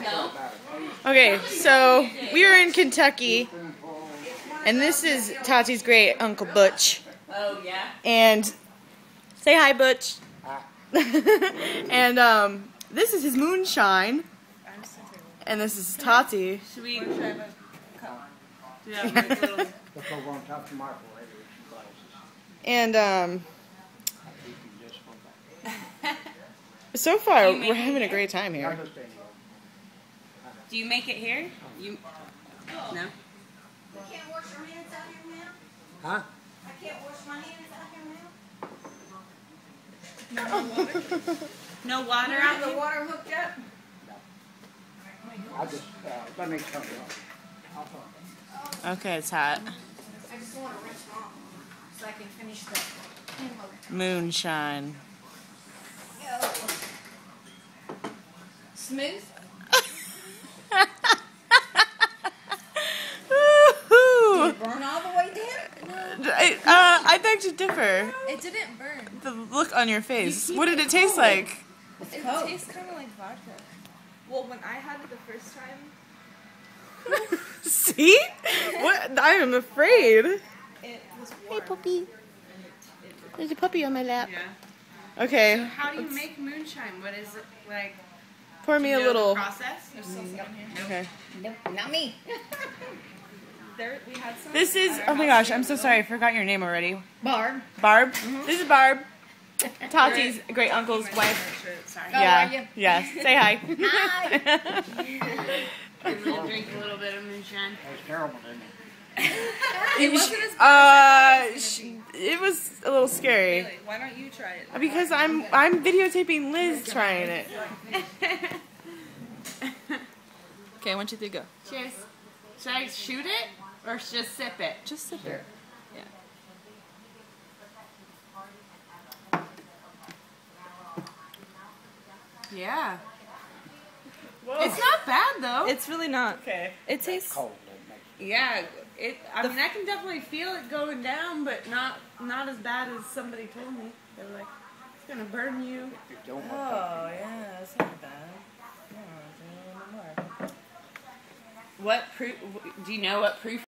No. Okay, so we are in Kentucky, and this is Tati's great Uncle Butch. Oh, yeah? And say hi, Butch. And this is his moonshine, and this is Tati. Should we try a cup? Do you have like little... Look over on top of the microwave with some glasses. And so far You make we're having a it great time I here. understand you. Do you make it here? You... No? I can't wash your hands out here now? Huh? I can't wash my hands out here now? No water You out have the here? water hooked up? I just, let me turn it off. Okay, it's hot. I just want to rinse them off so I can finish the Moonshine. smooth. Woo-hoo. Burn all the way down? I beg to differ. It didn't burn. The look on your face. What did it taste like? It cold. tastes kind of like vodka. Well, when I had it the first time, See? What? I am afraid. it was warm. puppy. There's a puppy on my lap. Yeah. Okay. How do you make moonshine? What is it like? Pour me a Do you know little. the process? There's still some in here. Okay. Nope, not me. There, we had some. This is. at Oh our my house gosh! I'm so years sorry. I forgot your name already. Barb. Barb. This is Barb. Tati's great ago. uncle's My wife. shirt, sorry. Oh, Yeah. are you? Yes. Say hi. Hi. I'm gonna drink a little bit of moonshine. That was terrible, didn't it? It wasn't as bad as I thought it was gonna It was a little scary Really? Why don't you try it? because I'm videotaping Liz trying it. Okay, 1, 2, 3, go. Cheers. Should I shoot it or just sip it? Just sit there. Yeah. It's not bad though. It's really not. Okay. It tastes. Cold, doesn't make Yeah, I mean, I can definitely feel it going down, but not as bad as somebody told me. They were like, it's gonna burn you. it. If you don't want Oh yeah, that's not bad. What proof? Do you know what proof